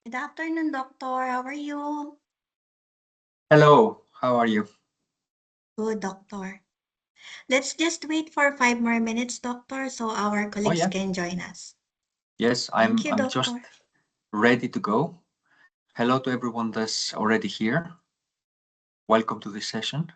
Good afternoon, doctor. How are you? Hello, how are you? Good, doctor. Let's just wait for 5 more minutes, doctor, so our Oh colleagues yeah, can join us. yes, Thank I'm you, I'm doctor. just ready to go. Hello to everyone that's already here. Welcome to this session.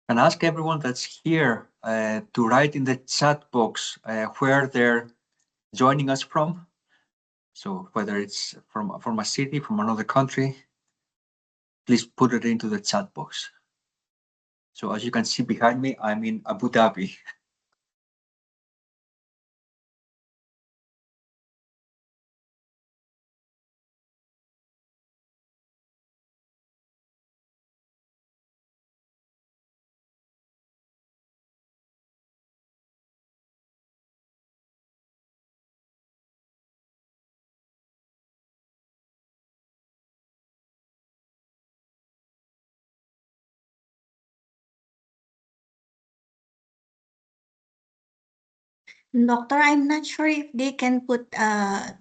And ask everyone that's here to write in the chat box where they're joining us from. So whether it's from a city, from another country, please put it into the chat box. So as you can see behind me, I'm in Abu Dhabi. Doctor, I'm not sure if they can put a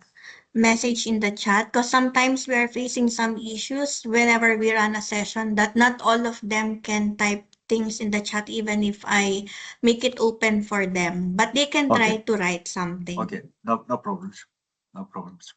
message in the chat because sometimes we are facing some issues whenever we run a session that not all of them can type things in the chat even if I make it open for them. But they can try Okay, to write something. okay, no problems, no problems.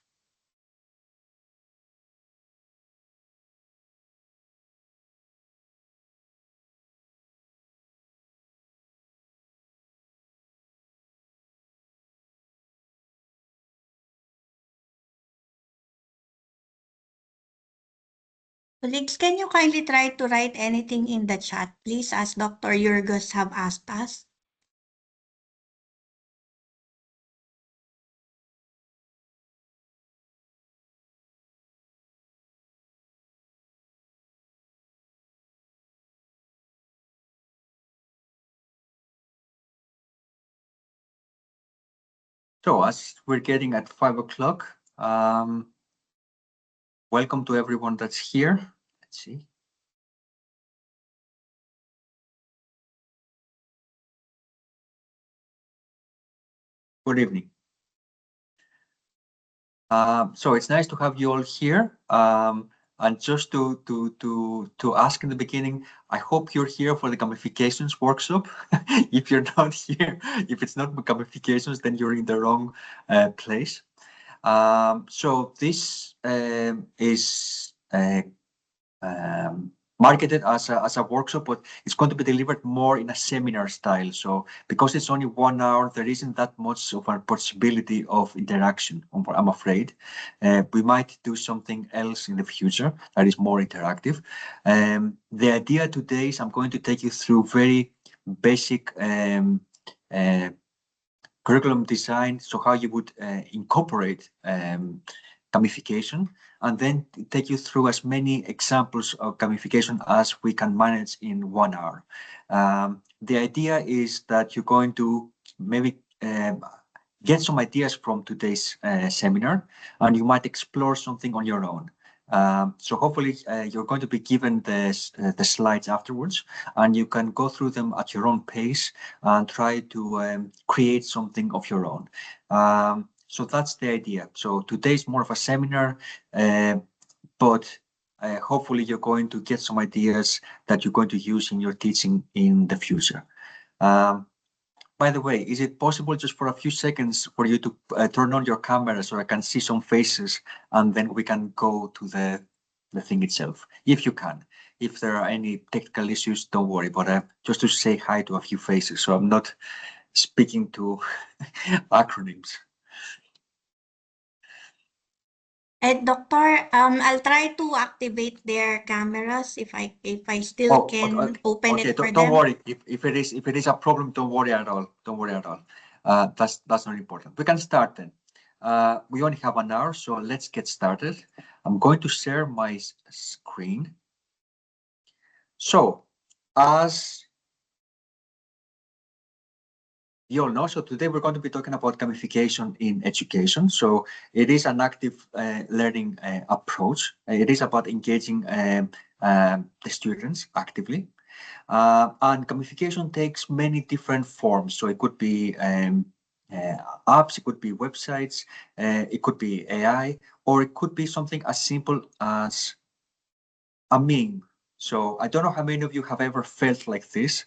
Colleagues, can you kindly try to write anything in the chat, please, as Dr. Yurgos have asked us? So as we're getting at 5 o'clock, welcome to everyone that's here. Let's see. Good evening. So it's nice to have you all here. And just to ask in the beginning, I hope you're here for the gamifications workshop. If you're not here, if it's not gamifications, then you're in the wrong place. So this is marketed as a workshop, but it's going to be delivered more in a seminar style. So because it's only 1 hour, there isn't that much of a possibility of interaction, I'm afraid. We might do something else in the future that is more interactive. The idea today is I'm going to take you through very basic uh, curriculum design, so how you would incorporate gamification, and then take you through as many examples of gamification as we can manage in 1 hour. The idea is that you're going to maybe get some ideas from today's seminar, and you might explore something on your own. So hopefully you're going to be given the slides afterwards, and you can go through them at your own pace and try to create something of your own. So that's the idea. So today's more of a seminar, but hopefully you're going to get some ideas that you're going to use in your teaching in the future. By the way, is it possible just for a few seconds for you to turn on your camera so I can see some faces, and then we can go to the thing itself, if you can. If there are any technical issues, don't worry, but just to say hi to a few faces, so I'm not speaking to acronyms. Doctor, I'll try to activate their cameras if I still Oh, can okay, open okay. it for Don't them. worry. If it is a problem, don't worry at all. Don't worry at all. That's not important. We can start then. We only have an hour, so let's get started. I'm going to share my screen. So, as you all know, so today we're going to be talking about gamification in education. So it is an active learning approach. It is about engaging the students actively. And gamification takes many different forms. So it could be apps, it could be websites, it could be AI, or it could be something as simple as a meme. So I don't know how many of you have ever felt like this.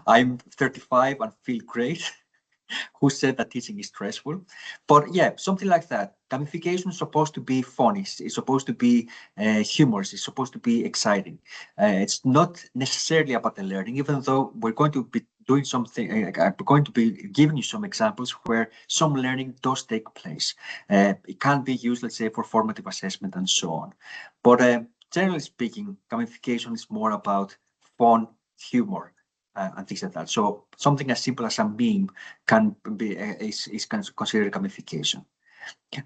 I'm 35 and feel great. Who said that teaching is stressful? But yeah, something like that. Gamification is supposed to be funny. It's supposed to be humorous. It's supposed to be exciting. It's not necessarily about the learning, even though we're going to be doing something. I'm going to be giving you some examples where some learning does take place. It can be used, let's say, for formative assessment and so on. But generally speaking, gamification is more about fun, humor, and things like that. So something as simple as a meme can be is considered gamification.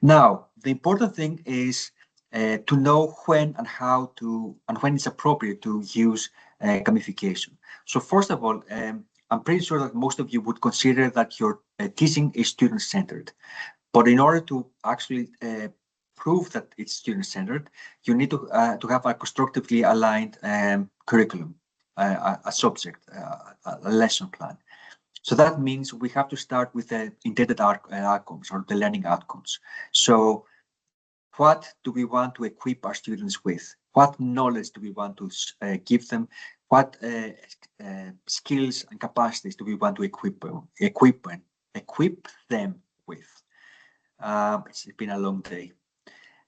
Now, the important thing is to know when and how to and when it's appropriate to use gamification. So first of all, I'm pretty sure that most of you would consider that your teaching is student-centered. But in order to actually prove that it's student-centered, you need to have a constructively aligned curriculum, a subject, a lesson plan. So that means we have to start with the intended outcomes or the learning outcomes. So what do we want to equip our students with? What knowledge do we want to give them? What skills and capacities do we want to equip them with? It's been a long day.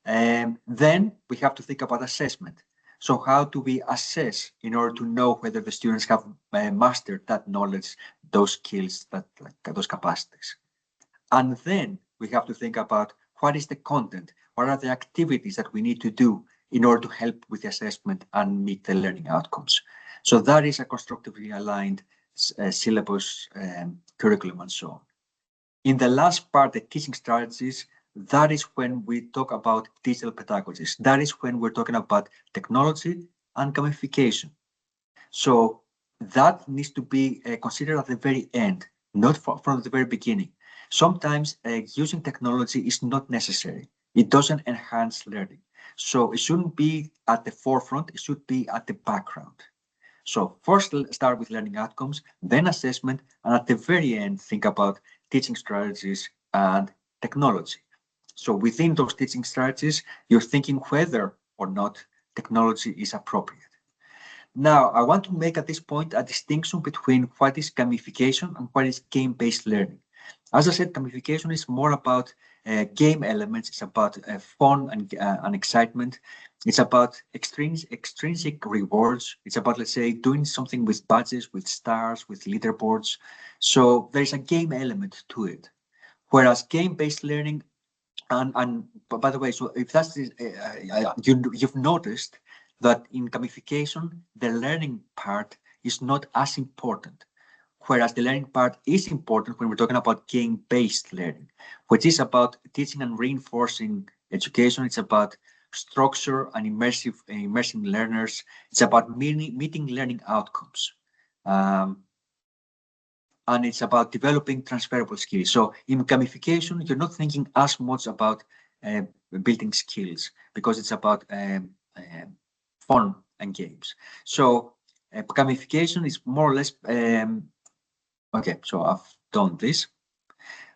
Then we have to think about assessment. So how do we assess in order to know whether the students have mastered that knowledge, those skills, those capacities? And then we have to think about what is the content, what are the activities that we need to do in order to help with the assessment and meet the learning outcomes. So that is a constructively aligned syllabus, curriculum, and so on. In the last part, the teaching strategies, that is when we talk about digital pedagogies. That is when we're talking about technology and gamification. So that needs to be considered at the very end, not from the very beginning. Sometimes using technology is not necessary. It doesn't enhance learning. So it shouldn't be at the forefront, it should be at the background. So first start with learning outcomes, then assessment, and at the very end, think about teaching strategies and technology. So within those teaching strategies, you're thinking whether or not technology is appropriate. Now, I want to make at this point a distinction between what is gamification and what is game-based learning. As I said, gamification is more about game elements. It's about fun and excitement. It's about extrinsic rewards. It's about, let's say, doing something with badges, with stars, with leaderboards. So there's a game element to it. Whereas game-based learning, and by the way, so if that's you've noticed that in gamification, the learning part is not as important, whereas the learning part is important when we're talking about game-based learning, which is about teaching and reinforcing education. It's about structure and immersing learners. It's about meeting learning outcomes. Um, and it's about developing transferable skills. So in gamification, you're not thinking as much about uh, building skills because it's about fun and games. So gamification is more or less okay. So I've done this,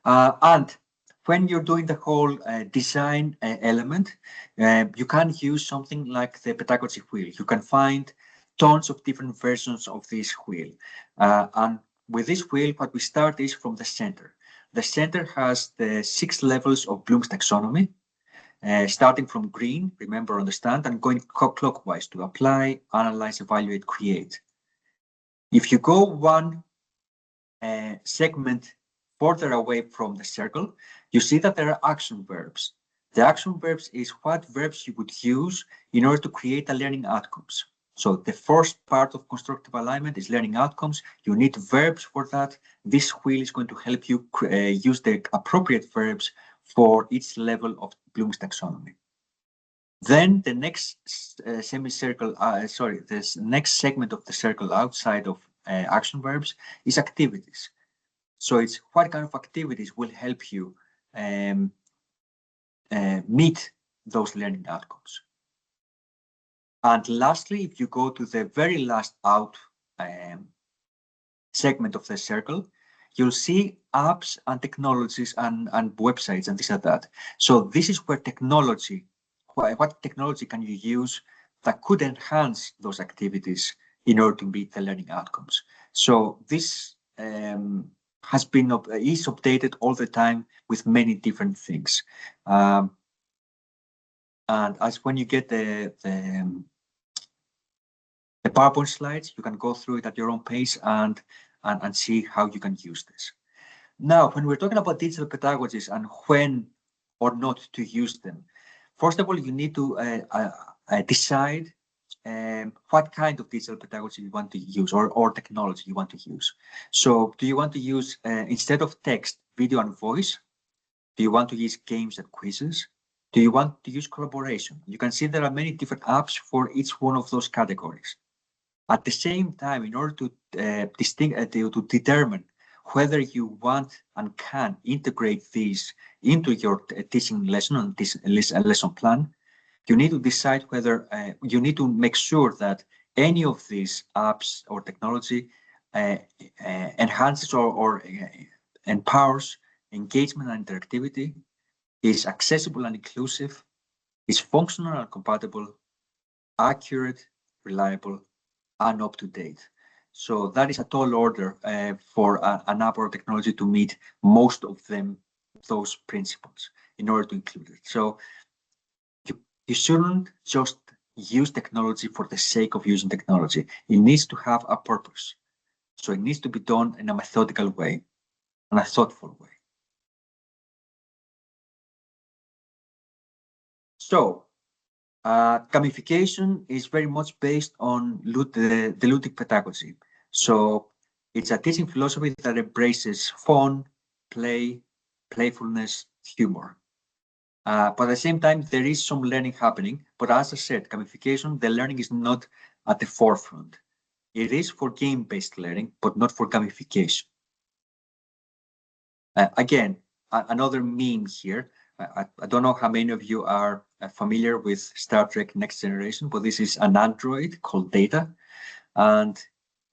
and when you're doing the whole design element, you can use something like the pedagogy wheel. You can find tons of different versions of this wheel. And with this wheel, what we start is from the center. The center has the 6 levels of Bloom's taxonomy, starting from green, remember, understand, and going clockwise to apply, analyze, evaluate, create. If you go one segment further away from the circle, you see that there are action verbs. The action verbs is what verbs you would use in order to create a learning outcomes. So the first part of constructive alignment is learning outcomes. You need verbs for that. This wheel is going to help you use the appropriate verbs for each level of Bloom's taxonomy. Then the next semicircle, this next segment of the circle outside of action verbs is activities. So it's what kind of activities will help you meet those learning outcomes. And lastly, if you go to the very last out segment of the circle, you'll see apps and technologies and websites and things like that. So this is where technology, what technology can you use that could enhance those activities in order to meet the learning outcomes. So this has been is updated all the time with many different things. And as when you get the PowerPoint slides, you can go through it at your own pace and see how you can use this. Now, when we're talking about digital pedagogies and when or not to use them, first of all, you need to decide what kind of digital pedagogy you want to use or technology you want to use. So do you want to use, instead of text, video and voice? Do you want to use games and quizzes? Do you want to use collaboration? You can see there are many different apps for each one of those categories. At the same time, in order to to determine whether you want and can integrate these into your teaching lesson and this lesson plan, you need to decide whether you need to make sure that any of these apps or technology enhances or empowers engagement and interactivity, is accessible and inclusive, is functional and compatible, accurate, reliable, and up to date. So that is a tall order for an app or technology to meet most of them, those principles, in order to include it. So you shouldn't just use technology for the sake of using technology. It needs to have a purpose. So it needs to be done in a methodical way and a thoughtful way. So gamification is very much based on the ludic pedagogy. So it's a teaching philosophy that embraces fun, play, playfulness, humor. But at the same time, there is some learning happening. But as I said, gamification, the learning is not at the forefront. It is for game-based learning, but not for gamification. Again, another meme here. I don't know how many of you are familiar with Star Trek Next Generation, but this is an android called Data. And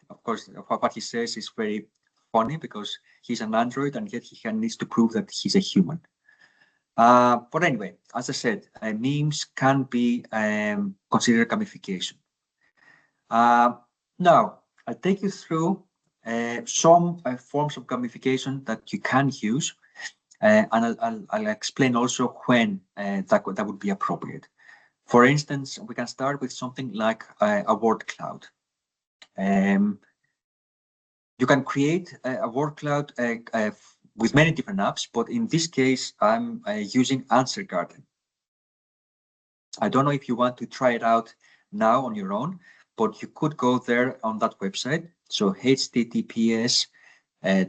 of course, what he says is very funny because he's an android and yet he needs to prove that he's a human. But anyway, as I said, memes can be considered gamification. Now, I'll take you through some forms of gamification that you can use, and I'll explain also when that would be appropriate. For instance, we can start with something like a word cloud. You can create a word cloud with many different apps, but in this case, I'm using Answer Garden. I don't know if you want to try it out now on your own, but you could go there on that website. So https uh,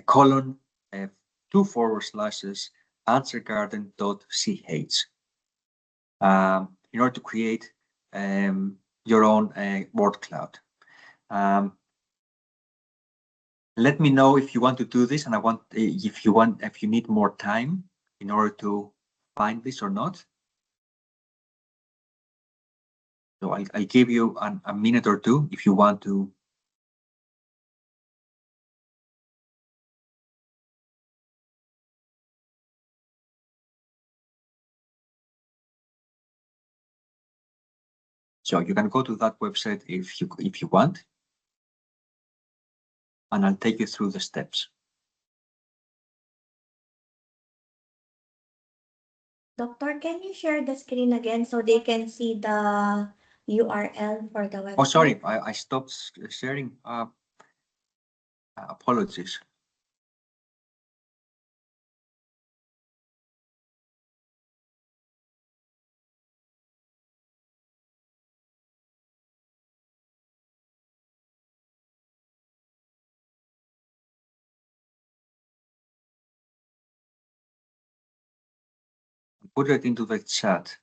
colon two forward slashes answergarden.ch in order to create your own word cloud. Let me know if you want to do this, and if you need more time in order to find this or not. So I'll give you a minute or two if you want to. So you can go to that website if you want, and I'll take you through the steps. Doctor, can you share the screen again so they can see the URL for the website? Oh, sorry, I stopped sharing. Apologies. Put it into the chat.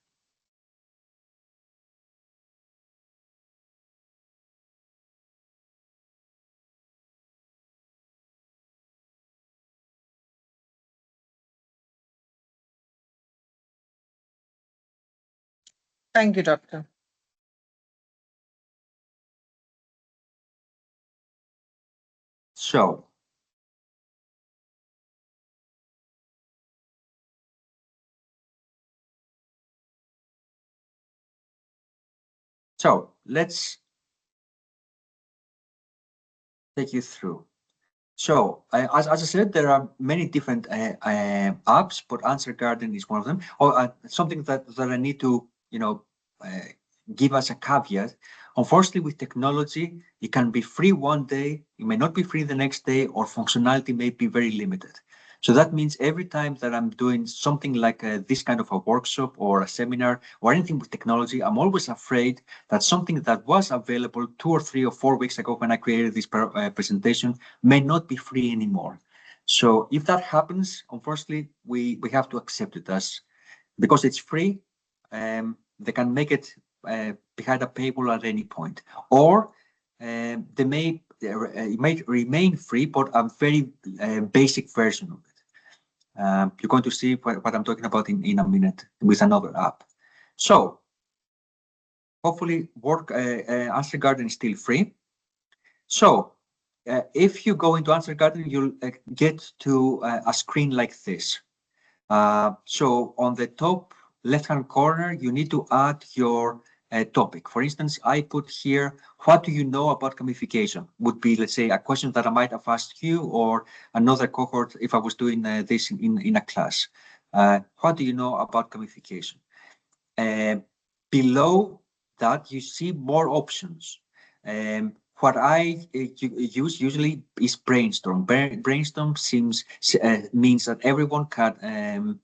Thank you, Doctor. So let's take you through. So as I said, there are many different apps, but Answer Garden is one of them. Or something that I need to uh, give us a caveat. Unfortunately, with technology, it can be free one day, it may not be free the next day, or functionality may be very limited. So that means every time that I'm doing something like this kind of a workshop or a seminar or anything with technology, I'm always afraid that something that was available 2 or 3 or 4 weeks ago when I created this presentation may not be free anymore. So if that happens, unfortunately, we have to accept it as because it's free. They can make it behind a paywall at any point, or it may remain free, but a very basic version of it. You're going to see what I'm talking about in a minute with another app. So hopefully, Answer Garden is still free. So if you go into Answer Garden, you'll get to a screen like this. So on the top left-hand corner, you need to add your topic. For instance, I put here, what do you know about gamification? Would be, let's say, a question that I might have asked you or another cohort if I was doing this in a class. What do you know about gamification? Below that, you see more options. What I use usually is brainstorm. Brainstorm means that everyone can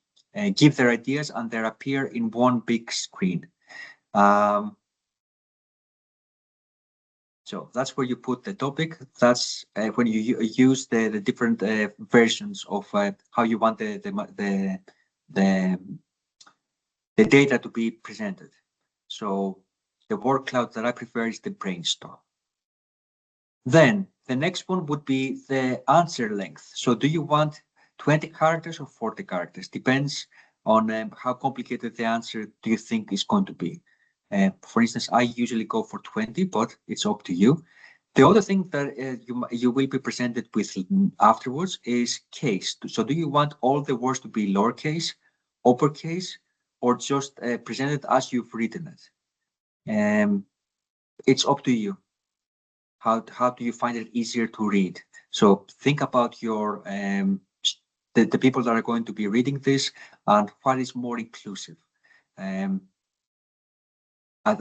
give their ideas and they appear in one big screen. So that's where you put the topic. That's when you use the different versions of how you want the data to be presented. So the word cloud that I prefer is the brainstorm. Then the next one would be the answer length. So do you want 20 characters or 40 characters? Depends on how complicated the answer do you think is going to be. For instance, I usually go for 20, but it's up to you. The other thing that you will be presented with afterwards is case. So do you want all the words to be lowercase, uppercase, or just presented as you've written it? It's up to you. How do you find it easier to read? So think about your the people that are going to be reading this and what is more inclusive. I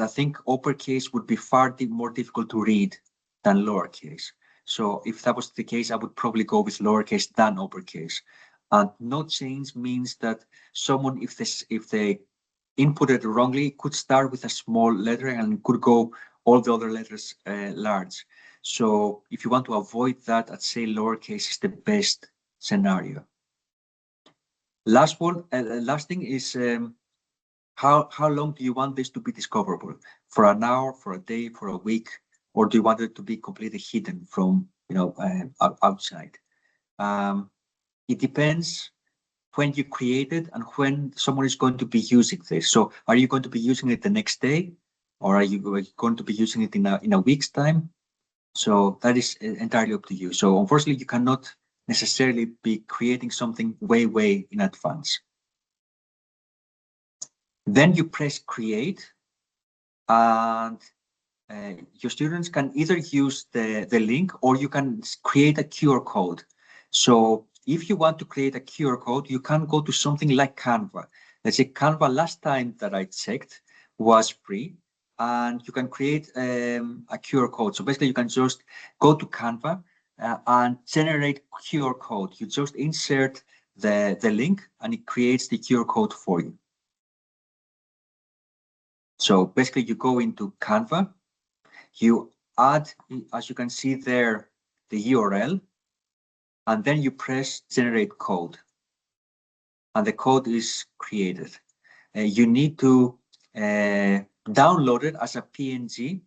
think uppercase would be far more difficult to read than lowercase. So if that was the case, I would probably go with lowercase than uppercase. And no change means that someone, if they inputted wrongly, could start with a small letter and could go all the other letters large. So if you want to avoid that, I'd say lowercase is the best scenario. Last thing is how long do you want this to be discoverable? For an hour, for a day, for a week, or do you want it to be completely hidden from outside? It depends when you create it and when someone is going to be using this. So are you going to be using it the next day, or are you going to be using it in a week's time? So that is entirely up to you. So unfortunately, you cannot necessarily be creating something way in advance. Then you press create, and your students can either use the link or you can create a QR code. So if you want to create a QR code, you can go to something like Canva. Let's say Canva last time that I checked was free, and you can create a QR code. So basically you can just go to Canva and generate QR code. You just insert the link and it creates the QR code for you. So basically you go into Canva, you add, as you can see there, the URL, and then you press generate code, and the code is created. You need to download it as a PNG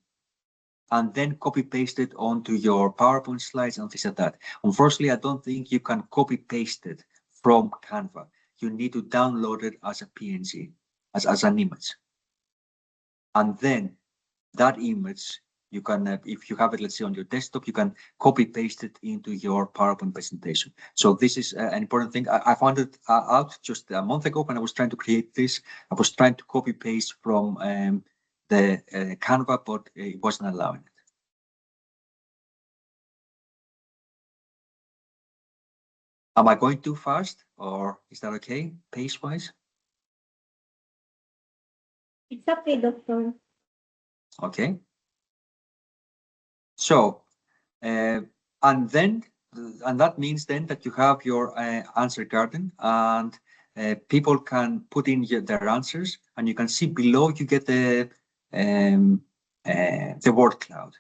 and then copy paste it onto your PowerPoint slides and things like that. Unfortunately, I don't think you can copy paste it from Canva. You need to download it as a PNG, as an image. And then that image, you can, if you have it, let's say on your desktop, you can copy paste it into your PowerPoint presentation. So this is an important thing. I found it out just a month ago when I was trying to create this. I was trying to copy paste from the Canva, but it wasn't allowing it. Am I going too fast, or is that okay, pace-wise? It's okay, doctor. Okay. So, and that means then that you have your answer garden, and people can put in their answers, and you can see below you get the word cloud.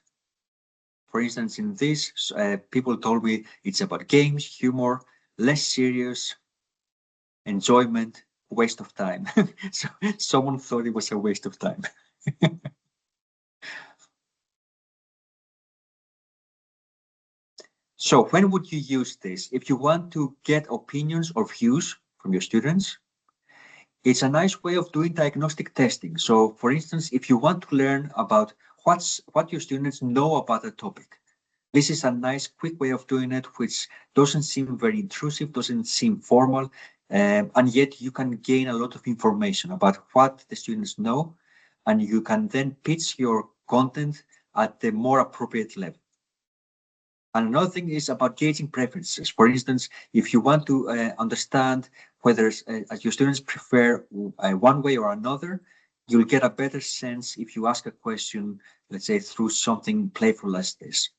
For instance, in this, people told me it's about games, humor, less serious, enjoyment, waste of time. So someone thought it was a waste of time. So when would you use this? If you want to get opinions or views from your students, it's a nice way of doing diagnostic testing. So for instance, if you want to learn about what your students know about a topic, this is a nice quick way of doing it, which doesn't seem very intrusive, doesn't seem formal, and yet you can gain a lot of information about what the students know, and you can then pitch your content at the more appropriate level. And another thing is about gauging preferences. For instance, if you want to understand whether your students prefer one way or another, you'll get a better sense if you ask a question, let's say through something playful as this.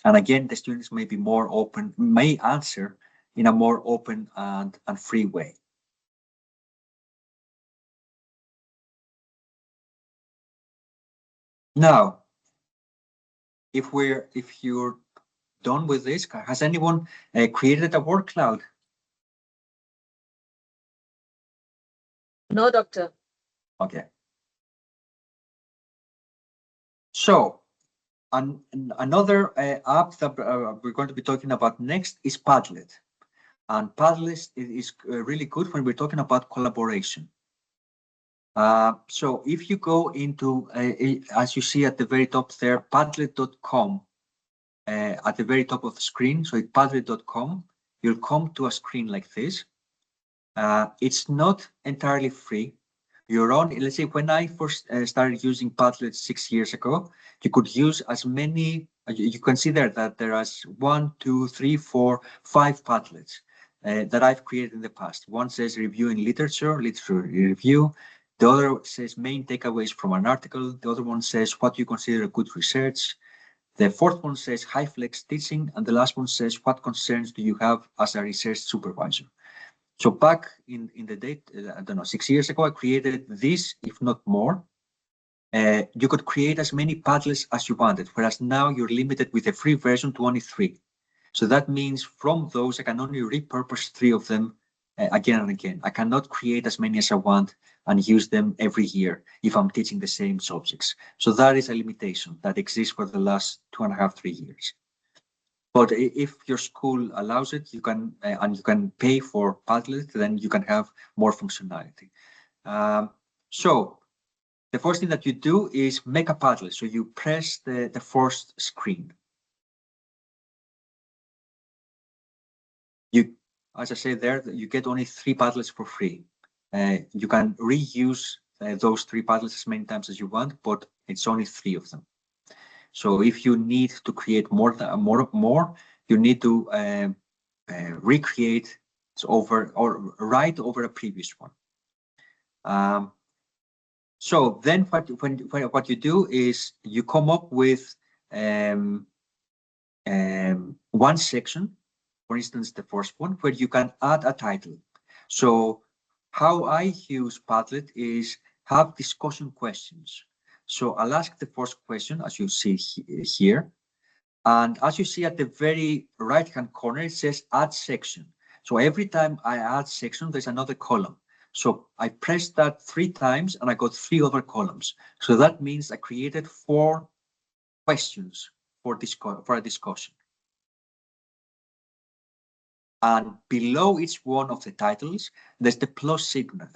And again, the students may be more open, may answer in a more open and free way. Now, if you're done with this, has anyone created a word cloud? No, doctor. Okay. So another app that we're going to be talking about next is Padlet. And Padlet is really good when we're talking about collaboration. So if you go into, as you see at the very top there, padlet.com, at the very top of the screen, so it's padlet.com, you'll come to a screen like this. It's not entirely free. You're on, let's say when I first started using Padlet 6 years ago, you could use as many, you can see there that there is 1, 2, 3, 4, 5 Padlets that I've created in the past. One says reviewing literature review. The other says main takeaways from an article. The other one says what you consider good research. The fourth one says high flex teaching. And the last one says what concerns do you have as a research supervisor? So back in the date, I don't know, 6 years ago, I created this, if not more. You could create as many Padlets as you wanted, whereas now you're limited with a free version to only 3. So that means from those, I can only repurpose 3 of them again and again. I cannot create as many as I want and use them every year if I'm teaching the same subjects. So that is a limitation that exists for the last 2.5, 3 years. But if your school allows it, you can and you can pay for Padlet, then you can have more functionality. So the first thing that you do is make a Padlet. So you press the first screen. You, as I said there, you get only 3 Padlets for free. You can reuse those 3 Padlets as many times as you want, but it's only 3 of them. So if you need to create more, you need to recreate over or write over a previous one. So then what you do is you come up with one section, for instance, the first one, where you can add a title. So how I use Padlet is have discussion questions. So I'll ask the first question, as you see here. And as you see at the very right-hand corner, it says add section. So every time I add section, there's another column. So I pressed that 3 times and I got 3 other columns. So that means I created 4 questions for a discussion. And below each one of the titles, there's the plus signal,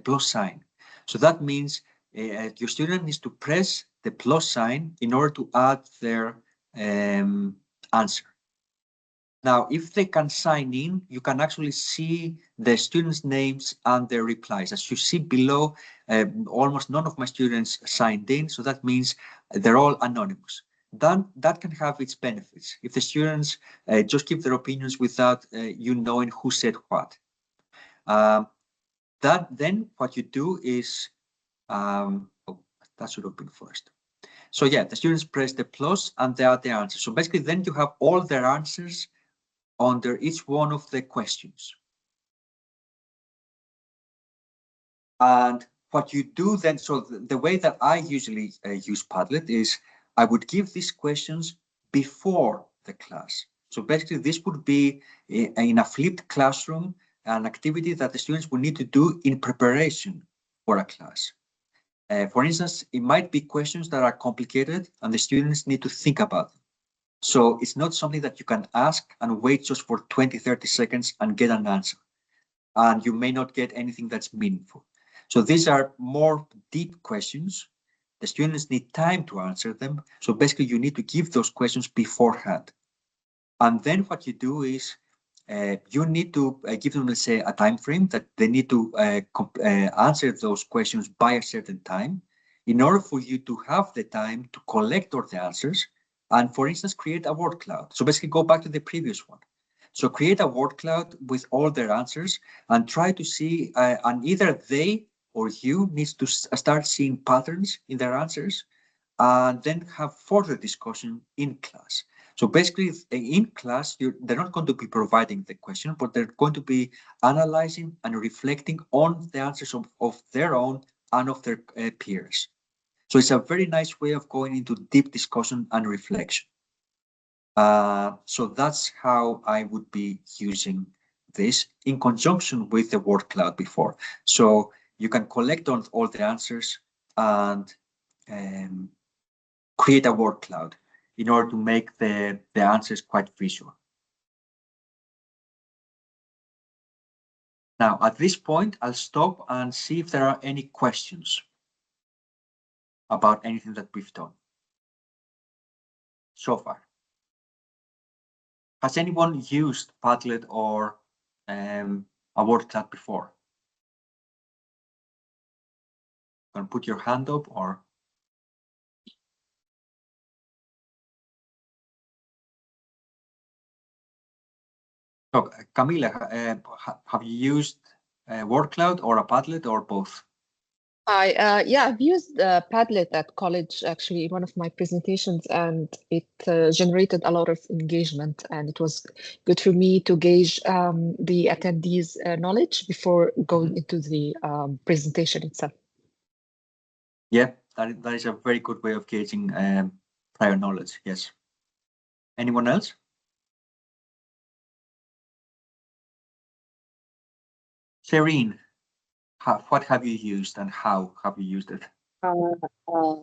plus sign. So that means your student needs to press the plus sign in order to add their answer. Now, if they can sign in, you can actually see the students' names and their replies. As you see below, almost none of my students signed in, so that means they're all anonymous. Then that can have its benefits. If the students just give their opinions without you knowing who said what. Then what you do is, oh, that should have been first. So yeah, the students press the plus and they add the answer. So basically then you have all their answers under each one of the questions. And what you do then, so the way that I usually use Padlet is I would give these questions before the class. So basically this would be in a flipped classroom, an activity that the students will need to do in preparation for a class. For instance, it might be questions that are complicated and the students need to think about them. So it's not something that you can ask and wait just for 20, 30 seconds and get an answer. And you may not get anything that's meaningful. So these are more deep questions. The students need time to answer them. So basically you need to give those questions beforehand. And then what you do is you need to give them, let's say, a time frame that they need to answer those questions by a certain time in order for you to have the time to collect all the answers and, for instance, create a word cloud. So basically go back to the previous one. So create a word cloud with all their answers and try to see, and either they or you needs to start seeing patterns in their answers and then have further discussion in class. So basically in class, they're not going to be providing the question, but they're going to be analyzing and reflecting on the answers of their own and of their peers. So it's a very nice way of going into deep discussion and reflection. So that's how I would be using this in conjunction with the word cloud before. So you can collect on all the answers and create a word cloud in order to make the answers quite visual. Now, at this point, I'll stop and see if there are any questions about anything that we've done so far. Has anyone used Padlet or a word cloud before? You can put your hand up or... So, Camila, have you used a word cloud or a Padlet or both? Yeah, I've used Padlet at college actually in one of my presentations, and it generated a lot of engagement, and it was good for me to gauge the attendees' knowledge before going into the presentation itself. Yeah, that is a very good way of gauging prior knowledge. Yes. Anyone else? Serene, what have you used and how have you used it?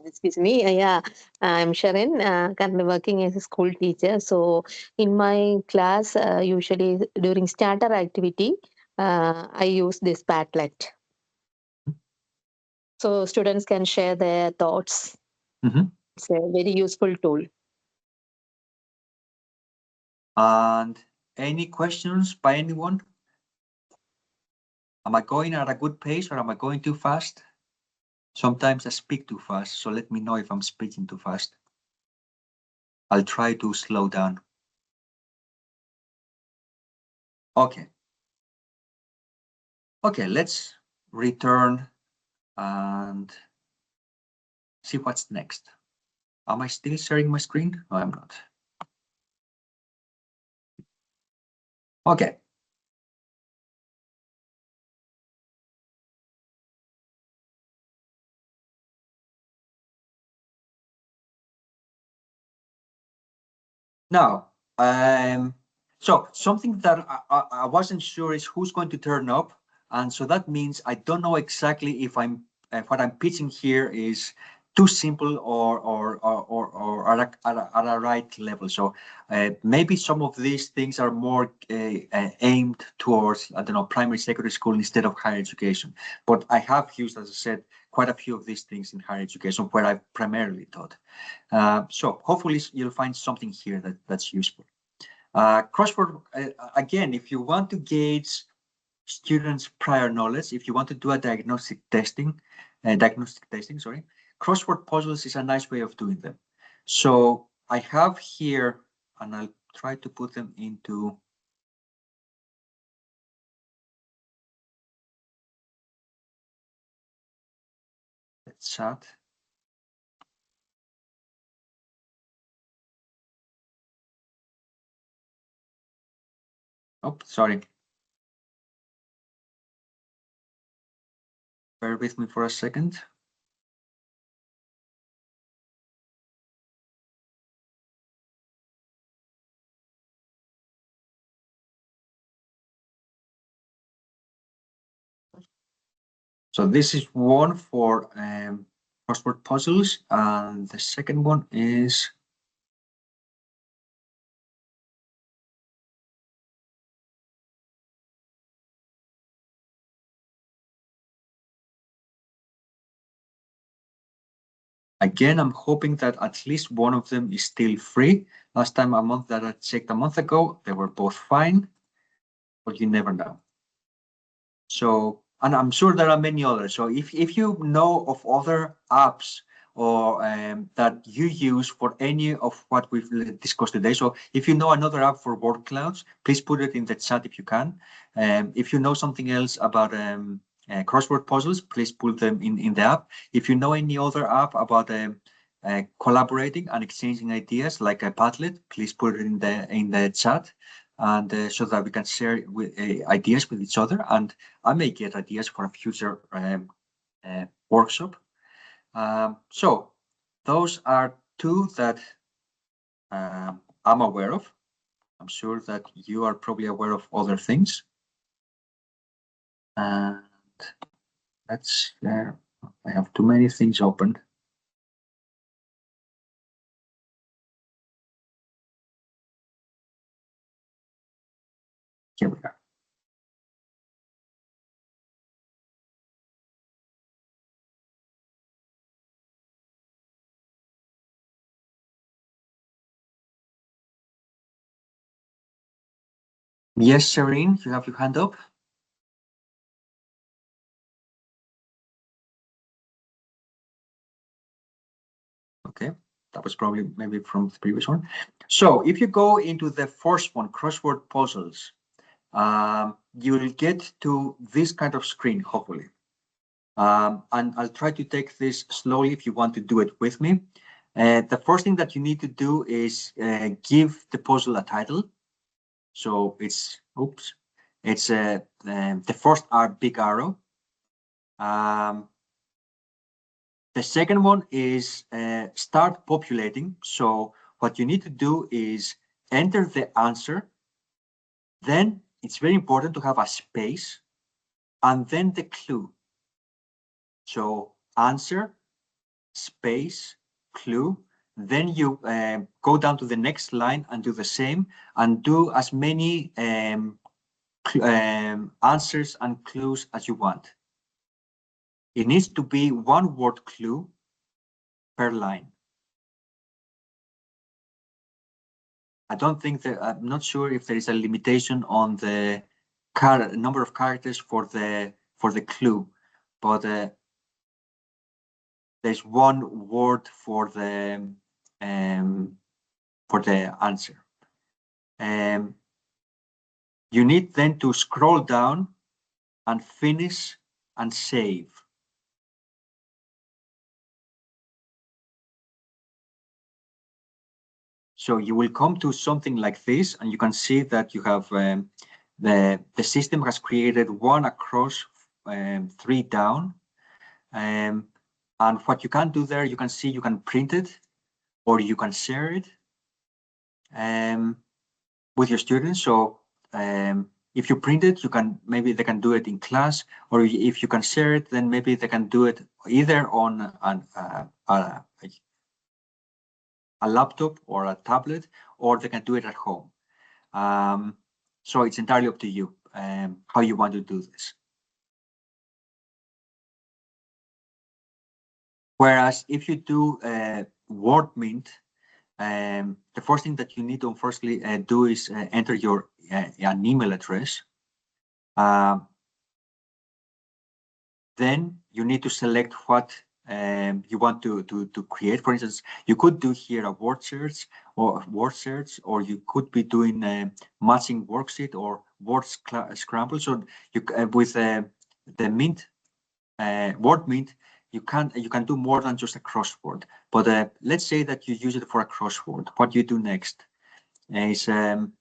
Excuse me. Yeah, I'm Sharon, currently working as a school teacher. So, in my class, usually during starter activity, I use this Padlet. So, students can share their thoughts. Mhm. It's a very useful tool. And any questions by anyone? Am I going at a good pace or am I going too fast? Sometimes I speak too fast, so let me know if I'm speaking too fast. I'll try to slow down. Okay. Okay, let's return and see what's next. Am I still sharing my screen? No, I'm not. Okay. Now, so something that I wasn't sure is who's going to turn up, and so that means I don't know exactly if what I'm pitching here is too simple or at a right level. So maybe some of these things are more aimed towards, I don't know, primary secondary school instead of higher education. But I have used, as I said, quite a few of these things in higher education where I've primarily taught. So hopefully you'll find something here that's useful. Crossword, again, if you want to gauge students' prior knowledge, if you want to do a diagnostic testing, sorry, crossword puzzles is a nice way of doing them. So I have here, and I'll try to put them into the chat. Oh, sorry. Bear with me for a second. So this is one for crossword puzzles, and the second one is again, I'm hoping that at least one of them is still free. Last time I checked a month ago, they were both fine, but you never know. So, and I'm sure there are many others. So if you know of other apps or that you use for any of what we've discussed today. So if you know another app for word clouds, please put it in the chat if you can. If you know something else about crossword puzzles, please put them in the app. If you know any other app about collaborating and exchanging ideas like a Padlet, please put it in the chat, and so that we can share ideas with each other. And I may get ideas for a future workshop. So those are two that I'm aware of. I'm sure that you are probably aware of other things. And let's share. I have too many things open. Here we are. Yes, Shireen, you have your hand up. Okay, that was probably maybe from the previous one. So if you go into the first one, crossword puzzles, you will get to this kind of screen, hopefully. And I'll try to take this slowly if you want to do it with me. The first thing that you need to do is give the puzzle a title. So it's, the first big arrow. The second one is start populating. So what you need to do is enter the answer. Then it's very important to have a space and then the clue. So answer, space, clue. Then you go down to the next line and do the same and do as many answers and clues as you want. It needs to be one word clue per line. I'm not sure if there is a limitation on the number of characters for the clue, but there's one word for the answer. You need then to scroll down and finish and save. So you will come to something like this, and you can see that you have the system has created one across, three down. And what you can do there, you can see you can print it or you can share it with your students. So if you print it, maybe they can do it in class, or if you can share it, then maybe they can do it either on a laptop or a tablet, or they can do it at home. So it's entirely up to you how you want to do this. Whereas if you do word mint, the first thing that you need to firstly do is enter your an email address. Then you need to select what you want to create. For instance, you could do here a word search, or you could be doing a matching worksheet or word scramble. So you with the mint word mint, you can do more than just a crossword. But let's say that you use it for a crossword. What you do next is you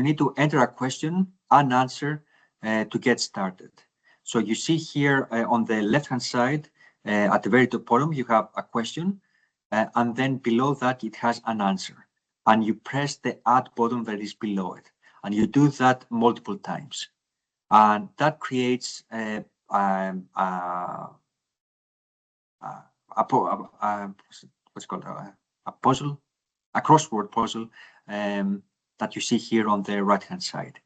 need to enter a question and answer to get started. So you see here on the left-hand side, at the very top bottom, you have a question, and then below that it has an answer. And you press the add button that is below it. And you do that multiple times. And that creates what's called a puzzle, a crossword puzzle that you see here on the right-hand side.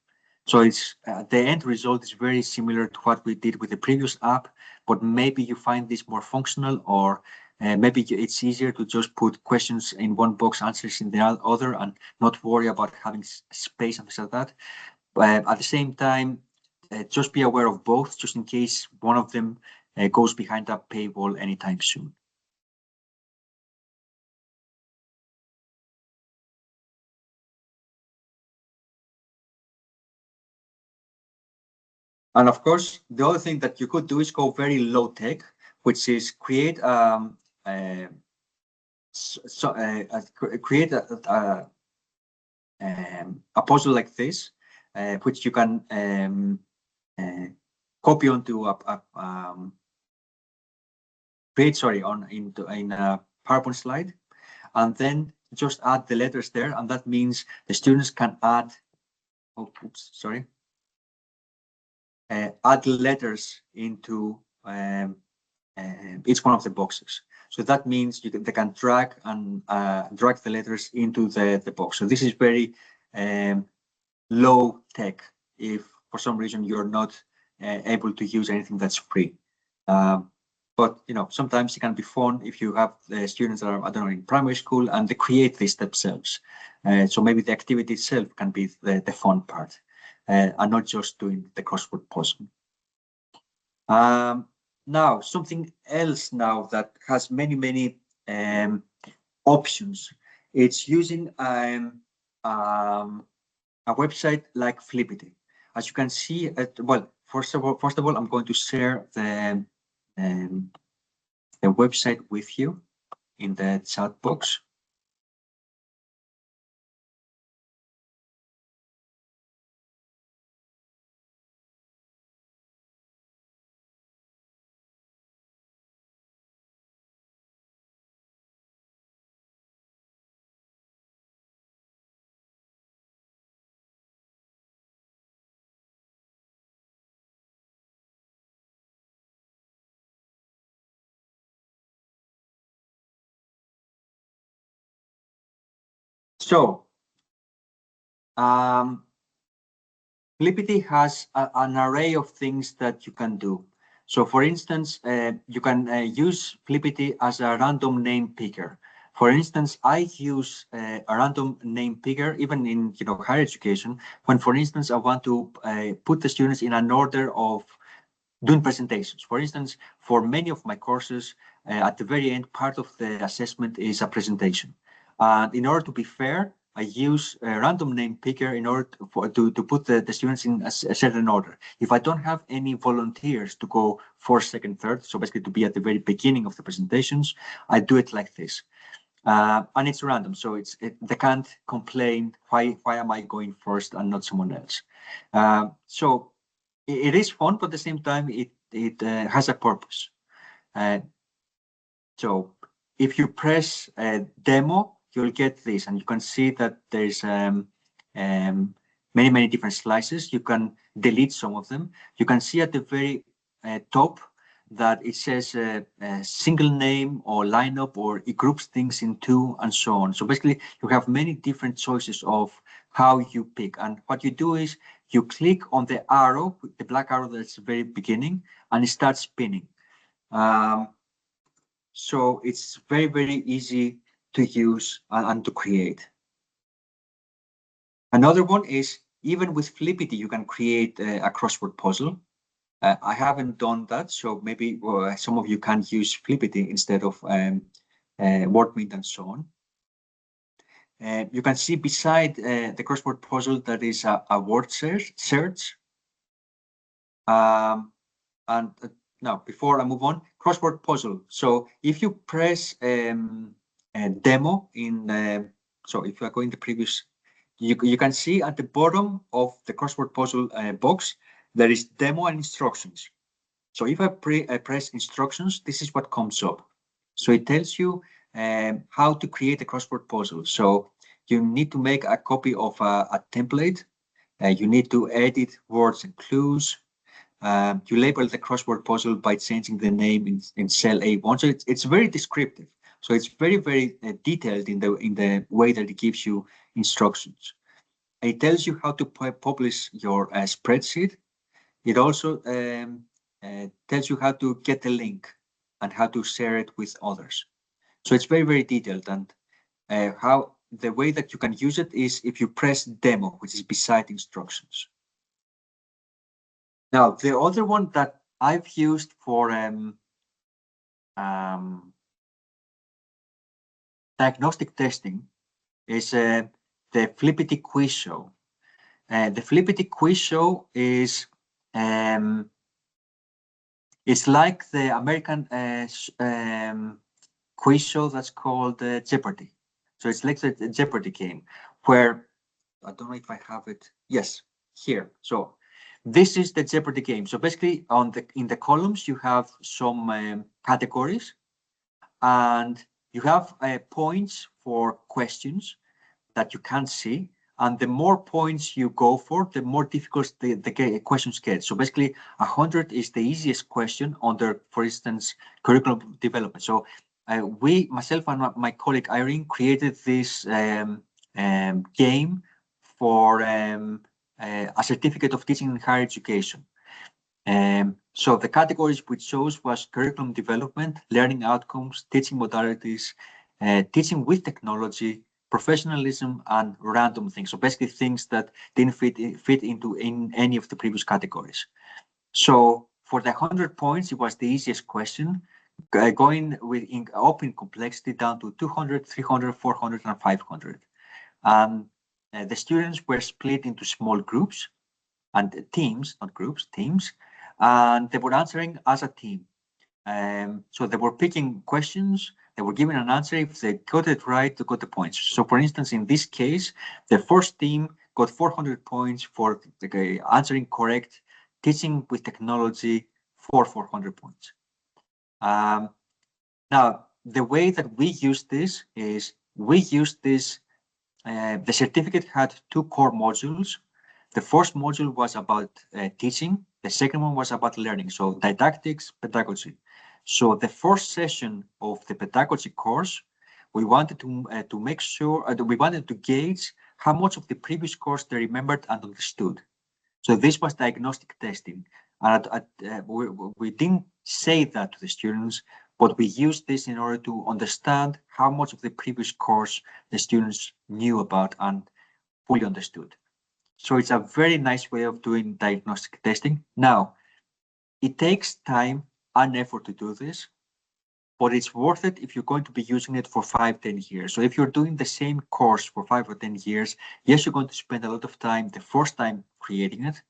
So it's the end result is very similar to what we did with the previous app, but maybe you find this more functional, or maybe it's easier to just put questions in one box, answers in the other, and not worry about having space and things like that. But at the same time, just be aware of both, just in case one of them goes behind a paywall anytime soon. And of course, the other thing that you could do is go very low tech, which is create create a puzzle like this, which you can copy onto in a PowerPoint slide, and then just add the letters there, and that means the students can add. Add letters into each one of the boxes. So that means they can drag the letters into the box. So this is very low tech if for some reason you're not able to use anything that's free. But sometimes it can be fun if you have students that are, I don't know, in primary school and they create this themselves. So maybe the activity itself can be the fun part, and not just doing the crossword puzzle. Now, something else now that has many options. It's using a website like Flippity. as you can see, well, first of all, I'm going to share the website with you in the chat box. So, Flippity has an array of things that you can do. So for instance, you can use Flippity as a random name picker. For instance, I use a random name picker even in higher education when, for instance, I want to put the students in an order of doing presentations. For instance, for many of my courses, at the very end, part of the assessment is a presentation. And in order to be fair, I use a random name picker in order to put the students in a certain order. If I don't have any volunteers to go first, second, third, so basically to be at the very beginning of the presentations, I do it like this. And it's random, so they can't complain, why am I going first and not someone else? So it is fun, but at the same time, it has a purpose. So if you press demo, you'll get this, and you can see that there's many different slices. You can delete some of them. You can see at the very top that it says a single name or lineup, or it groups things in two and so on. So basically, you have many different choices of how you pick. And what you do is you click on the arrow, the black arrow that's the very beginning, and it starts spinning. So it's very easy to use and to create. Another one is, even with Flippity, you can create a crossword puzzle. I haven't done that, so maybe some of you can use Flippity instead of WordMint and so on. You can see beside the crossword puzzle that is a word search. And now, before I move on, crossword puzzle. So if you press demo in, so if you are going to previous, you can see at the bottom of the crossword puzzle box, there is demo and instructions. So if I press instructions, this is what comes up. So it tells you how to create a crossword puzzle. So you need to make a copy of a template. You need to edit words and clues. You label the crossword puzzle by changing the name in cell A1. So it's very descriptive. So it's very detailed in the way that it gives you instructions. It tells you how to publish your spreadsheet. It also tells you how to get the link and how to share it with others. So it's very detailed. And how the way that you can use it is if you press demo, which is beside instructions. Now, the other one that I've used for diagnostic testing is the Flippity Quiz Show. The Flippity Quiz Show is it's like the American quiz show that's called Jeopardy. So it's like the Jeopardy game, where I don't know if I have it. Yes, here. So this is the Jeopardy game. So basically, in the columns you have some categories, and you have points for questions that you can't see. And the more points you go for, the more difficult the questions get. So basically, 100 is the easiest question under, for instance, curriculum development. So myself and my colleague Irene, created this game for a certificate of teaching in higher education. So the categories we chose was curriculum development, learning outcomes, teaching modalities, teaching with technology, professionalism, and random things. So basically things that didn't fit into any of the previous categories. So for the 100 points, it was the easiest question, going up in complexity down to 200, 300, 400, and 500. The students were split into small groups. and teams, not groups, teams, and they were answering as a team. So they were picking questions, they were giving an answer. If they got it right, they got the points. So for instance, in this case, the first team got 400 points for answering correct, teaching with technology for 400 points. Now, the way that we use this is the certificate had two core modules. The first module was about teaching. The second one was about learning. So didactics, pedagogy. So the first session of the pedagogy course, we wanted to make sure that we wanted to gauge how much of the previous course they remembered and understood. So this was diagnostic testing. And we didn't say that to the students, but we used this in order to understand how much of the previous course the students knew about and fully understood. So it's a very nice way of doing diagnostic testing. Now, it takes time and effort to do this, but it's worth it if you're going to be using it for 5-10 years. So if you're doing the same course for 5 or 10 years, yes, you're going to spend a lot of time the first time creating it,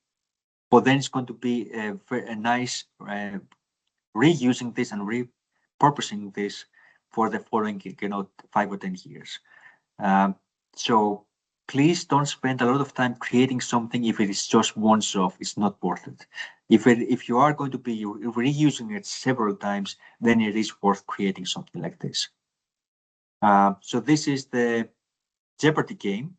but then it's going to be a nice reusing this and repurposing this for the following 5 or 10 years. So please don't spend a lot of time creating something if it is just once off. It's not worth it. If you are going to be reusing it several times, then it is worth creating something like this. So this is the Jeopardy game.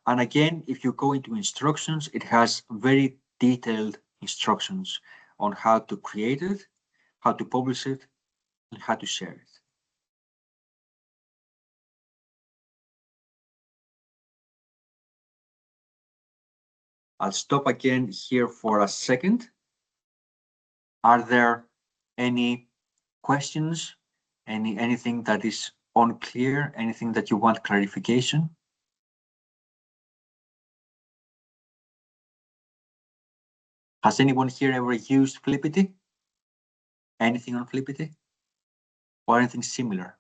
And again, if you go into instructions, it has very detailed instructions on how to create it, how to publish it, and how to share it. I'll stop again here for a second. Are there any questions? Anything that is unclear? Anything that you want clarification? Has anyone here ever used Flippity? Anything on Flippity? Or anything similar?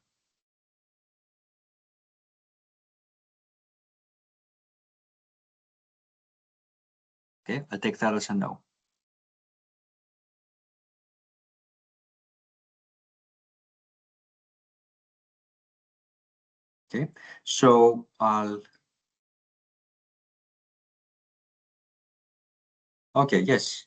Okay, I'll take that as a no. Okay, so okay, yes.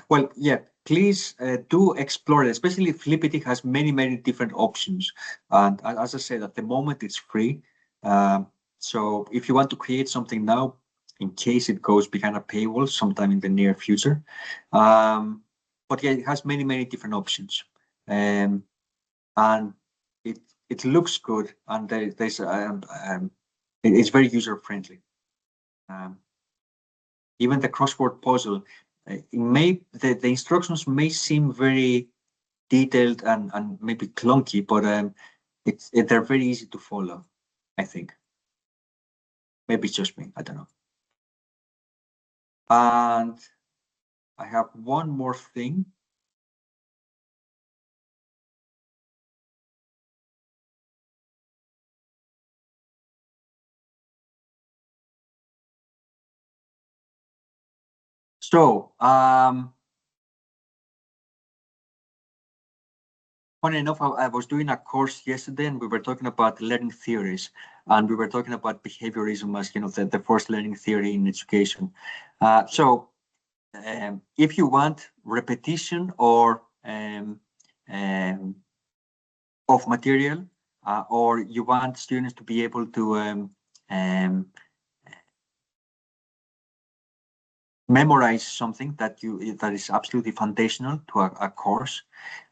Well, yeah, please do explore it, especially Flippity has many different options. And as I said, at the moment it's free. So if you want to create something now, in case it goes behind a paywall sometime in the near future. But yeah, it has many different options. And it looks good, and it's very user friendly. Even the crossword puzzle, the instructions may seem very detailed and maybe clunky, but they're very easy to follow, I think. Maybe it's just me, I don't know. And I have one more thing. So, funny enough, I was doing a course yesterday and we were talking about learning theories, and we were talking about behaviorism as, the first learning theory in education. So if you want repetition or of material, or you want students to be able to memorize something that is absolutely foundational to a course,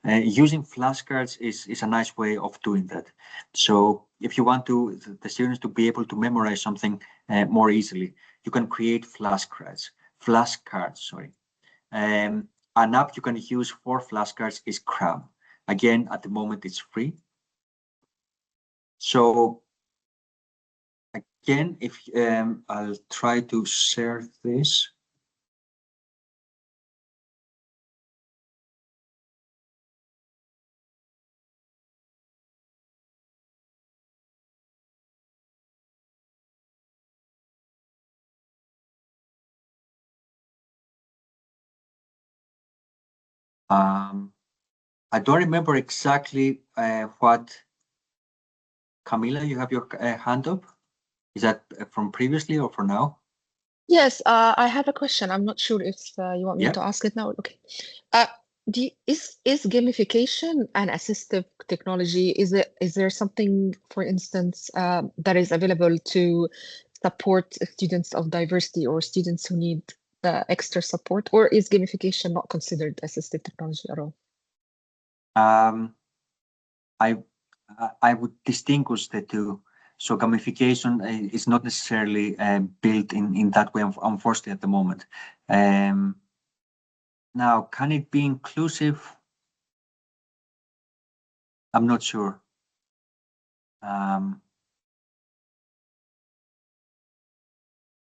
using flashcards is a nice way of doing that. So if you want the students to be able to memorize something more easily, you can create flashcards. Sorry. An app you can use for flashcards is Cram. Again, at the moment it's free. So again, if I'll try to share this. I don't remember exactly what. Camila, you have your hand up. Is that from previously or for now? Yes, I have a question. I'm not sure if you want me Yeah. to ask it now. Okay. Uh, is gamification an assistive technology? Is there something, for instance, that is available to support students of diversity or students who need extra support, or is gamification not considered assistive technology at all? I I would distinguish the two. So gamification is not necessarily built in that way, unfortunately, at the moment. Now, can it be inclusive? I'm not sure.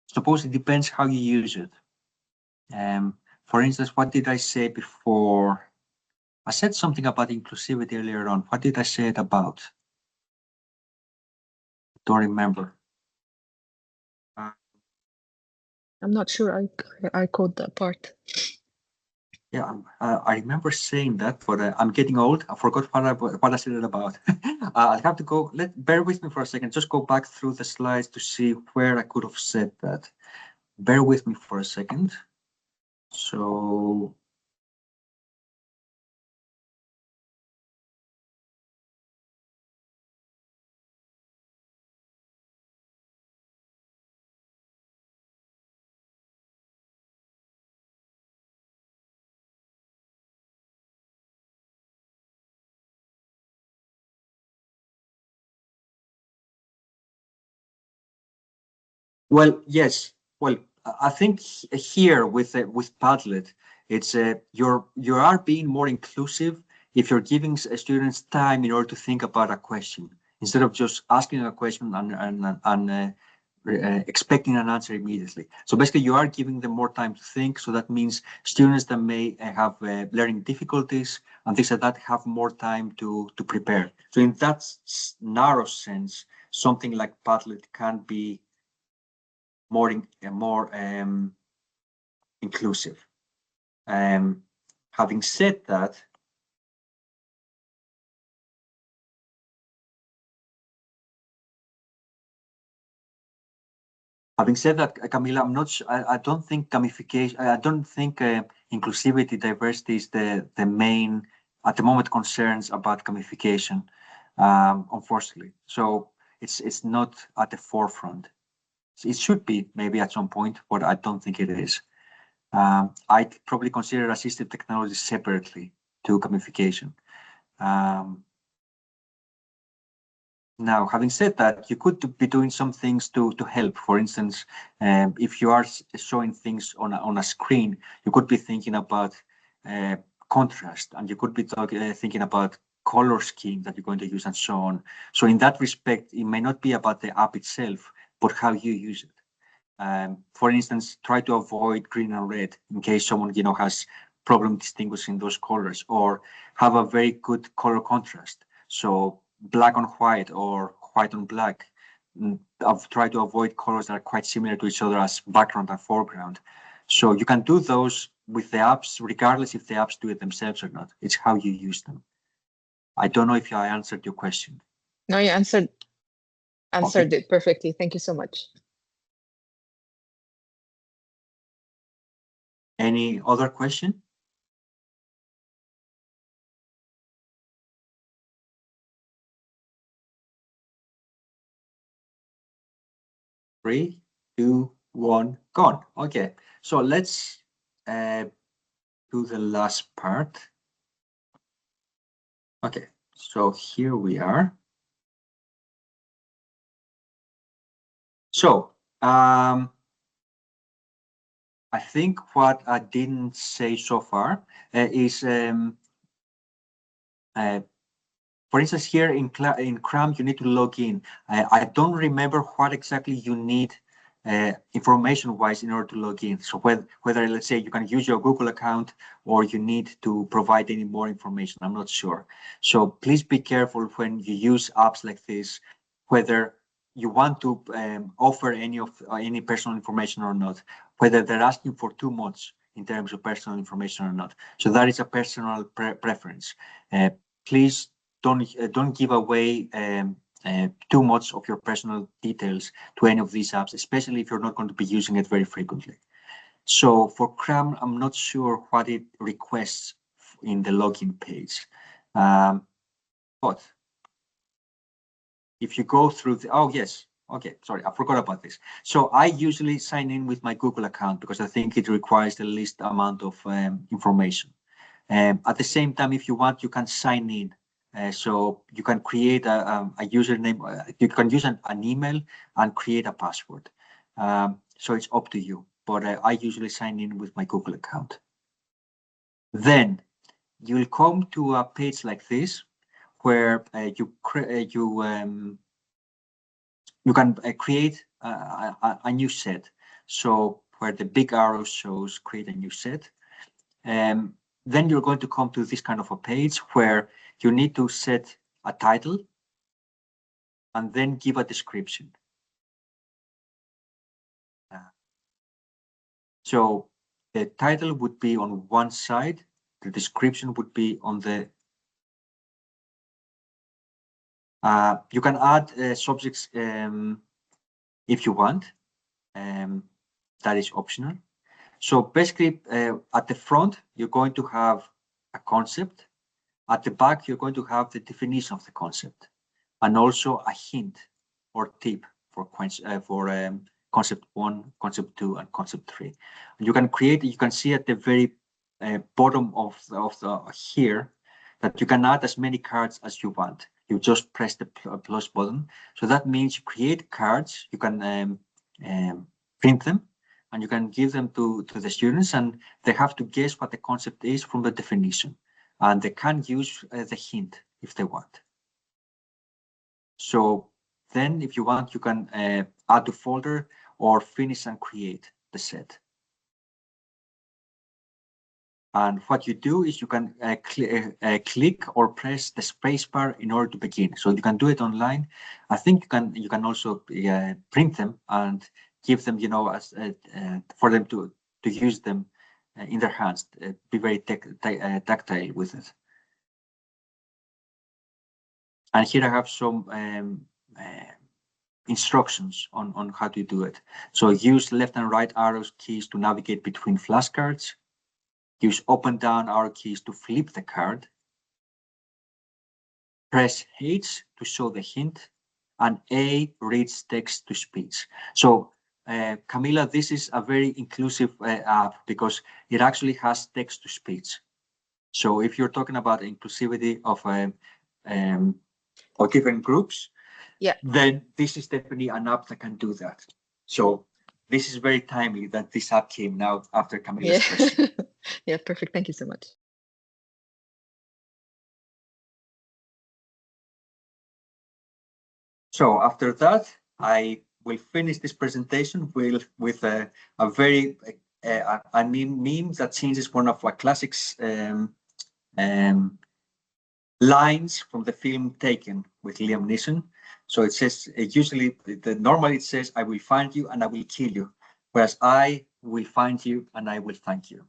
Suppose it depends how you use it. For instance, what did I say before? I said something about inclusivity earlier on. What did I say it about? Don't remember. I'm not sure I caught that part. Yeah, I remember saying that, but I'm getting old. I forgot what I said it about. I'll have to go. Bear with me for a second. Just go back through the slides to see where I could have said that. Bear with me for a second. So. Well, yes. Well, I think here with Padlet, it's you are being more inclusive if you're giving students time in order to think about a question instead of just asking a question and expecting an answer immediately. So basically, you are giving them more time to think. So that means students that may have learning difficulties and things like that have more time to prepare. So in that narrow sense, something like Padlet can be more inclusive. Having said that, Camila, I'm not. I don't think gamification. I don't think inclusivity, diversity is the main at the moment concerns about gamification. Unfortunately, so it's not at the forefront. It should be maybe at some point, but I don't think it is. I'd probably consider assistive technology separately to gamification. Um, Now, having said that, you could be doing some things to help. For instance, if you are showing things on a screen, you could be thinking about uh, contrast, and you could be thinking about color scheme that you're going to use and so on. So in that respect, it may not be about the app itself, but how you use it. For instance, try to avoid green and red in case someone has problem distinguishing those colors, or have a very good color contrast. So black on white or white on black. I've tried to avoid colors that are quite similar to each other as background and foreground. So you can do those with the apps, regardless if the apps do it themselves or not. It's how you use them. I don't know if I answered your question. No, you answered Okay. it perfectly. Thank you so much. Any other question? Three, two, one, gone. Okay, so let's do the last part. Okay, so here we are. So I think what I didn't say so far is for instance, here in Cram, you need to log in. I don't remember what exactly you need information-wise in order to log in. So whether, let's say, you can use your Google account or you need to provide any more information, I'm not sure. So please be careful when you use apps like this, whether you want to offer any personal information or not, whether they're asking for too much. in terms of personal information or not. So that is a personal preference. Please don't give away too much of your personal details to any of these apps, especially if you're not going to be using it very frequently. So for Cram, I'm not sure what it requests in the login page. But if you go through the, oh yes, okay, sorry, I forgot about this. So I usually sign in with my Google account because I think it requires the least amount of information. At the same time, if you want, you can sign in. So you can create a username, you can use an email and create a password. So it's up to you, but I usually sign in with my Google account. Then you'll come to a page like this, where you can create a new set. So where the big arrow shows create a new set. Then you're going to come to this kind of a page where you need to set a title and then give a description. So the title would be on one side, the description would be on the you can add subjects if you want. That is optional. So basically, at the front, you're going to have a concept. At the back, you're going to have the definition of the concept, and also a hint or tip for concept 1, concept 2, and concept 3. And you can create. You can see at the very bottom of the here that you can add as many cards as you want. You just press the plus button. So that means you create cards. You can print them, and you can give them to the students, and they have to guess what the concept is from the definition, and they can use the hint if they want. So then if you want, you can add to folder or finish and create the set. And what you do is you can click or press the spacebar in order to begin. So you can do it online. I think you can also print them and give them, as for them to use them in their hands. Be very tactile with it. And here I have some instructions on how to do it. So use left and right arrow keys to navigate between flashcards. Use up and down arrow keys to flip the card. Press H to show the hint, and A reads text to speech. So Camila, this is a very inclusive app because it actually has text to speech. So if you're talking about inclusivity of different groups, Yeah, then this is definitely an app that can do that. So this is very timely that this app came now after Camila's question. yeah, perfect. Thank you so much. So after that, I will finish this presentation with a very a meme that changes one of our classics lines from the film Taken with Liam Neeson. So it says usually normally it says I will find you and I will kill you, whereas I will find you and I will thank you.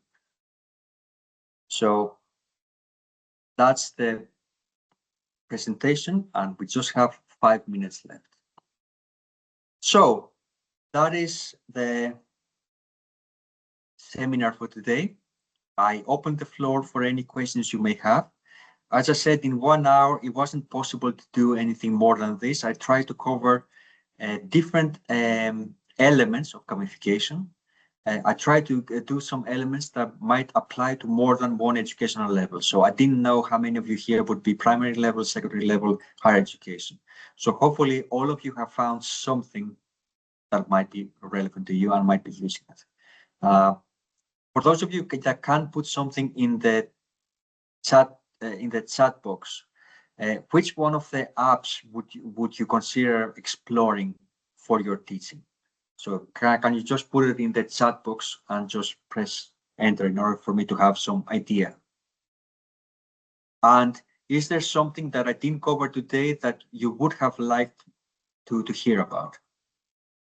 So that's the presentation, and we just have 5 minutes left. So that is the seminar for today. I open the floor for any questions you may have. As I said, in 1 hour, it wasn't possible to do anything more than this. I tried to cover different elements of gamification. I tried to do some elements that might apply to more than one educational level. So I didn't know how many of you here would be primary level, secondary level, higher education. So hopefully all of you have found something that might be relevant to you and might be using it. For those of you that can put something in the chat box, which one of the apps would you consider exploring for your teaching? So can you just put it in the chat box and just press enter in order for me to have some idea? And is there something that I didn't cover today that you would have liked to hear about?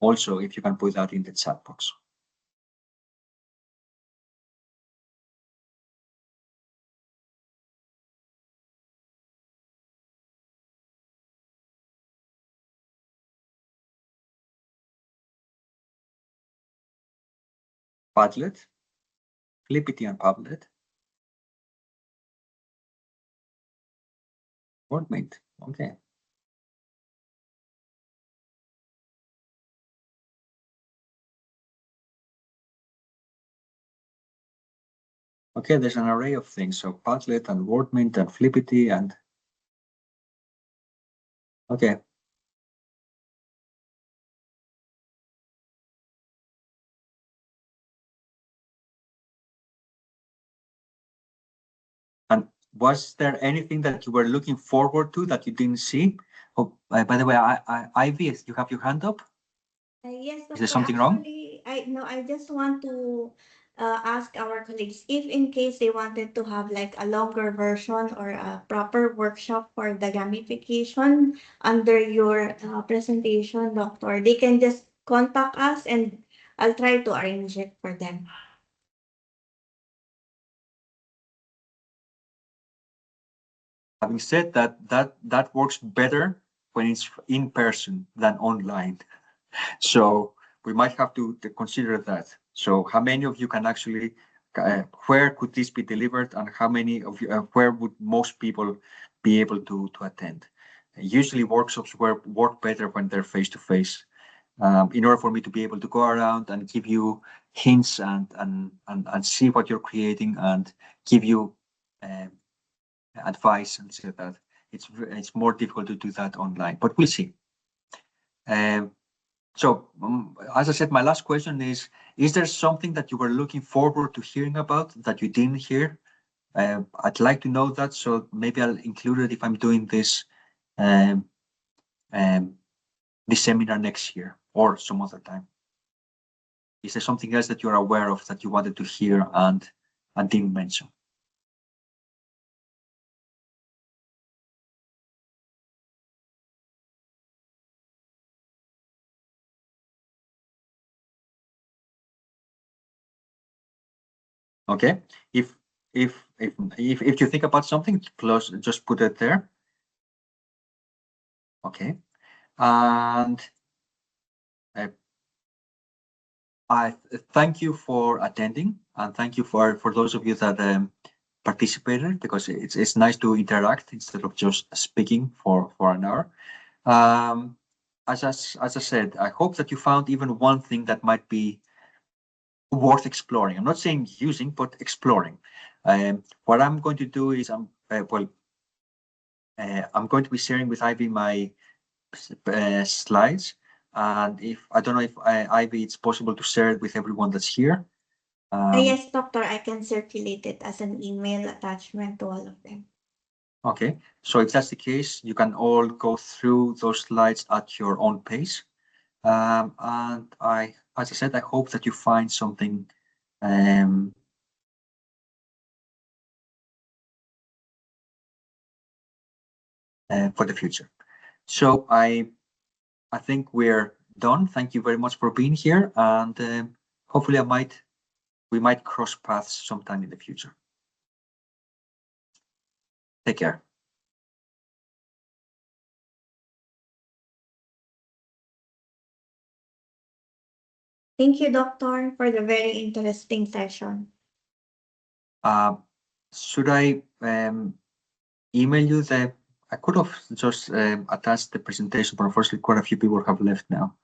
Also, if you can put that in the chat box. Padlet, Flippity and Padlet, WordMate. Okay. Okay, there's an array of things. So Padlet and WordMint and Flippity and okay. And was there anything that you were looking forward to that you didn't see? Oh, by the way, Ivy, you have your hand up. Yes, Is there doctor. something wrong? Actually, I just want to ask our colleagues if in case they wanted to have like a longer version or a proper workshop for the gamification under your presentation, doctor, they can just contact us and I'll try to arrange it for them. Having said that, that works better when it's in person than online. So we might have to consider that. So how many of you can actually, where could this be delivered, and how many of you, where would most people be able to attend? Usually workshops work better when they're face to face. In order for me to be able to go around and give you hints and see what you're creating and give you advice and say that it's more difficult to do that online, but we'll see. So as I said, my last question is there something that you were looking forward to hearing about that you didn't hear? I'd like to know that, so maybe I'll include it if I'm doing this um, um, this seminar next year or some other time. Is there something else that you're aware of that you wanted to hear and didn't mention? Okay, if you think about something, close, just put it there. Okay, and I thank you for attending, and thank you for those of you that participated, because it's nice to interact instead of just speaking for an hour. As I said, I hope that you found even one thing that might be worth exploring. I'm not saying using, but exploring. What I'm going to do is I'm going to be sharing with Ivy my slides, and if I don't know if Ivy, it's possible to share it with everyone that's here. Yes, doctor, I can circulate it as an email attachment to all of them. Okay, so if that's the case, you can all go through those slides at your own pace. And as I said, I hope that you find something for the future. So I think we're done. Thank you very much for being here, and hopefully we might cross paths sometime in the future. Take care. Thank you, doctor, for the very interesting session. Should I email you the? I could have just attached the presentation, but unfortunately, quite a few people have left now.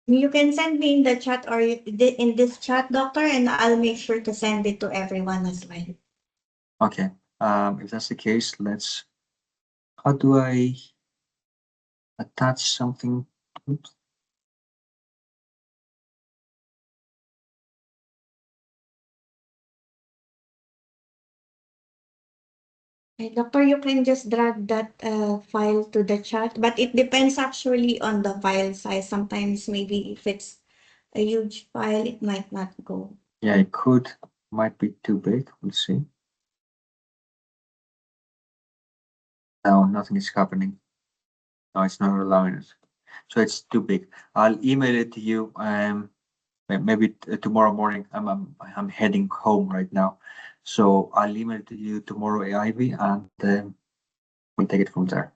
You can send me in the chat or in this chat, doctor, and I'll make sure to send it to everyone as well. Okay. If that's the case, how do I attach something? Oops. Doctor, you can just drag that file to the chat, but it depends actually on the file size. Sometimes maybe if it's a huge file, it might not go. Yeah, might be too big. We'll see. No, nothing is happening. No, it's not allowing it. So it's too big. I'll email it to you. Maybe tomorrow morning. I'm heading home right now, so I'll email it to you tomorrow, Ivy, and we'll take it from there.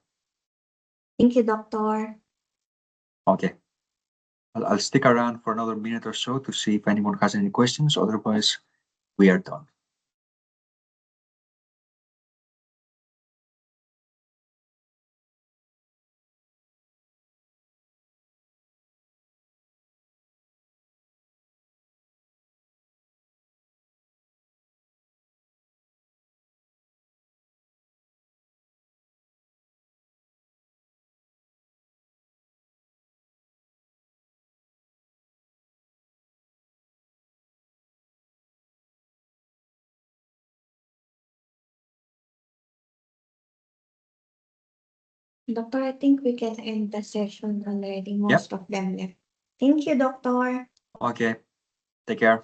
Thank you, doctor. Okay. I'll stick around for another minute or so to see if anyone has any questions. Otherwise, we are done. Doctor, I think we can end the session already. Most of them left. Thank you, Doctor. Okay, take care.